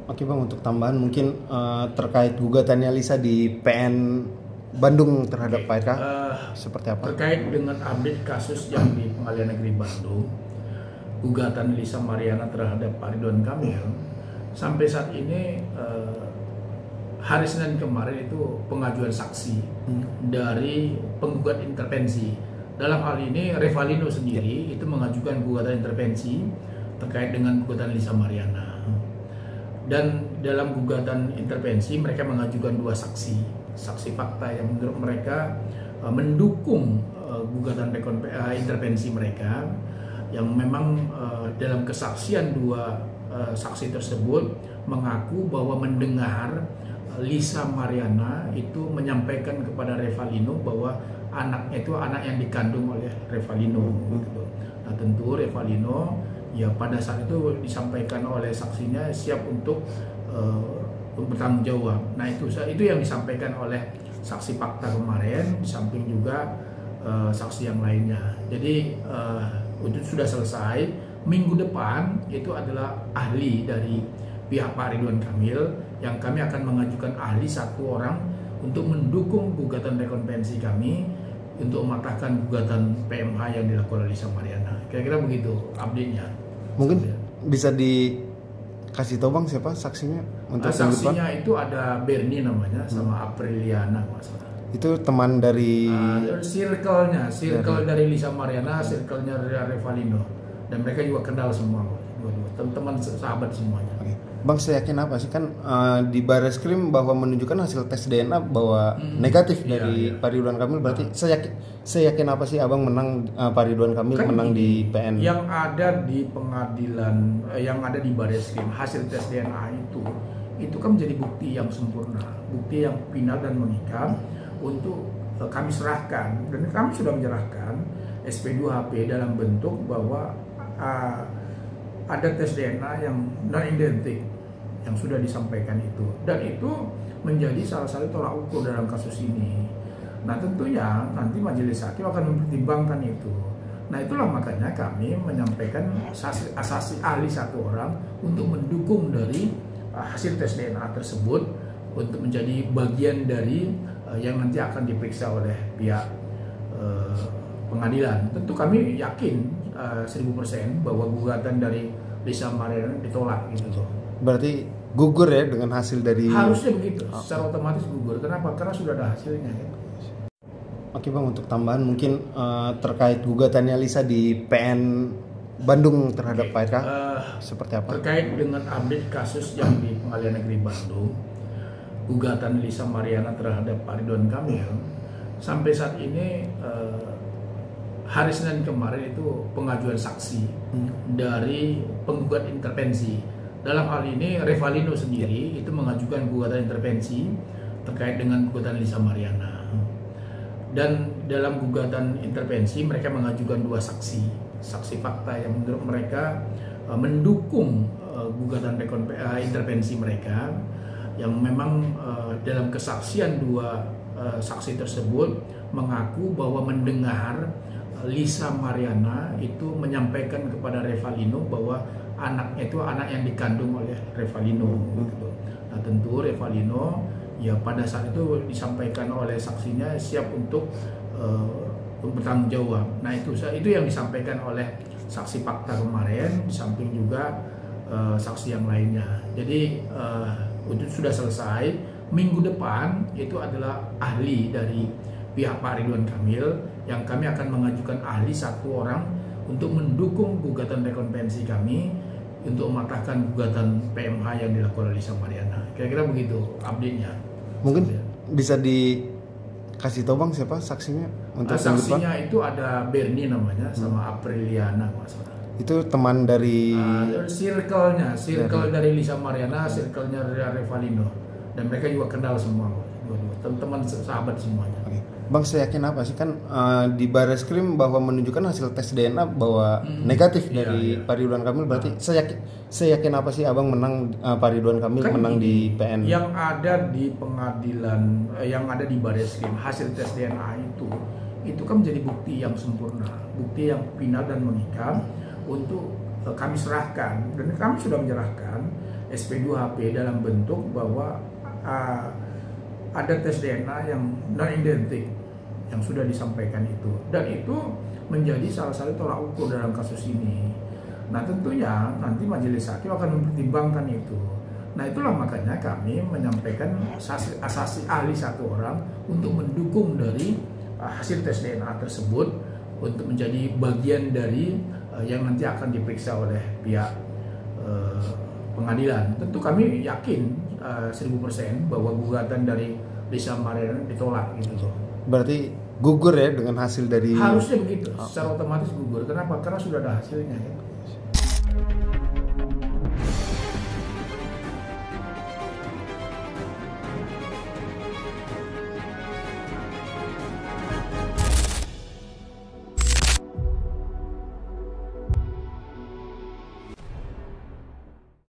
Oke Bang, untuk tambahan mungkin terkait gugatannya Lisa di PN Bandung terhadap Pak RK seperti apa? Terkait dengan update kasus yang di Pengadilan Negeri Bandung, gugatan Lisa Mariana terhadap Pak Ridwan Kamil, sampai saat ini hari Senin kemarin itu pengajuan saksi dari penggugat intervensi. Dalam hal ini Revalino sendiri itu mengajukan gugatan intervensi terkait dengan gugatan Lisa Mariana. Dan dalam gugatan intervensi mereka mengajukan dua saksi fakta yang menurut mereka mendukung gugatan intervensi mereka, yang memang dalam kesaksian dua saksi tersebut mengaku bahwa mendengar Lisa Mariana itu menyampaikan kepada Revalino bahwa anaknya itu anak yang dikandung oleh Revalino. Gitu. Nah tentu Revalino ya pada saat itu disampaikan oleh saksinya siap untuk bertanggung jawab. Nah itu yang disampaikan oleh saksi fakta kemarin, di samping juga saksi yang lainnya. Jadi itu sudah selesai. Minggu depan itu adalah ahli dari pihak Pak Ridwan Kamil, yang kami akan mengajukan ahli satu orang untuk mendukung gugatan rekonvensi kami untuk mematahkan gugatan PMH yang dilakukan oleh Lisa Mariana. Kira-kira begitu update-nya. Mungkin bisa dikasih tahu Bang siapa saksinya untuk saksinya itu ada Bernie namanya sama Apriliana masalah. Itu teman dari circle dari Lisa Mariana, circle-nya Revalino, dan mereka juga kenal semua, teman-teman sahabat semuanya. Oke. Bang, saya yakin apa sih kan di Barreskrim bahwa menunjukkan hasil tes DNA bahwa negatif dari Pak Ridwan Kamil, berarti saya yakin apa sih Abang menang, Pak Ridwan Kamil kan menang di PN. Yang ada di pengadilan, yang ada di Barreskrim, hasil tes DNA itu kan menjadi bukti yang sempurna, bukti yang final dan mengikat untuk kami serahkan, dan kami sudah menyerahkan SP2HP dalam bentuk bahwa ada tes DNA yang non-identik yang sudah disampaikan itu, dan itu menjadi salah satu tolak ukur dalam kasus ini. Nah tentunya nanti majelis hakim akan mempertimbangkan itu. Nah itulah makanya kami menyampaikan asasi ahli satu orang untuk mendukung dari hasil tes DNA tersebut untuk menjadi bagian dari yang nanti akan diperiksa oleh pihak pengadilan. Tentu kami yakin 1000% bahwa gugatan dari Lisa Mariana ditolak gitu loh. Berarti gugur ya dengan hasil dari. Harusnya begitu, secara otomatis gugur. Kenapa? Karena sudah ada hasilnya. Oke Bang, untuk tambahan mungkin terkait gugatannya Lisa di PN Bandung terhadap Pak RK seperti apa? Terkait dengan update kasus yang di Pengadilan Negeri Bandung, gugatan Lisa Mariana terhadap Pak Ridwan Kamil, sampai saat ini hari Senin kemarin itu pengajuan saksi dari penggugat intervensi. Dalam hal ini Revalino sendiri itu mengajukan gugatan intervensi terkait dengan gugatan Lisa Mariana. Dan dalam gugatan intervensi mereka mengajukan dua saksi fakta yang menurut mereka mendukung gugatan intervensi mereka, yang memang dalam kesaksian dua saksi tersebut mengaku bahwa mendengar Lisa Mariana itu menyampaikan kepada Revalino bahwa anaknya itu anak yang dikandung oleh Revalino. Gitu. Nah tentu Revalino ya pada saat itu disampaikan oleh saksinya siap untuk bertanggung jawab. Nah itu yang disampaikan oleh saksi fakta kemarin, di samping juga saksi yang lainnya. Jadi itu sudah selesai. Minggu depan itu adalah ahli dari pihak Pak Ridwan Kamil, yang kami akan mengajukan ahli satu orang untuk mendukung gugatan rekonvensi kami untuk mematahkan gugatan PMH yang dilakukan oleh Lisa Mariana. Kira-kira begitu update-nya. Mungkin bisa dikasih tahu Bang siapa saksinya untuk saksinya itu ada Bernie namanya sama Apriliana masalah. Itu teman dari circle-nya dari Lisa Mariana, circle-nya Revalino, dan mereka juga kenal semua, teman-teman sahabat semuanya. Oke. Bang, saya yakin apa sih kan di Barreskrim bahwa menunjukkan hasil tes DNA bahwa negatif dari Pak Ridwan Kamil, berarti saya yakin apa sih Abang menang, Pak Ridwan Kamil kan menang di PN. Yang ada di pengadilan, yang ada di Barreskrim, hasil tes DNA itu kan menjadi bukti yang sempurna, bukti yang final dan mengikat untuk kami serahkan, dan kami sudah menyerahkan SP2HP dalam bentuk bahwa ada tes DNA yang non identik yang sudah disampaikan itu, dan itu menjadi salah satu tolak ukur dalam kasus ini. Nah tentunya nanti majelis hakim akan mempertimbangkan itu. Nah itulah makanya kami menyampaikan asasi ahli satu orang untuk mendukung dari hasil tes DNA tersebut untuk menjadi bagian dari yang nanti akan diperiksa oleh pihak pengadilan. Tentu kami yakin 1000% bahwa gugatan dari Lisa Mariana ditolak gitu loh. Berarti gugur ya dengan hasil dari harusnya begitu, secara otomatis gugur. Kenapa? Karena sudah ada hasilnya.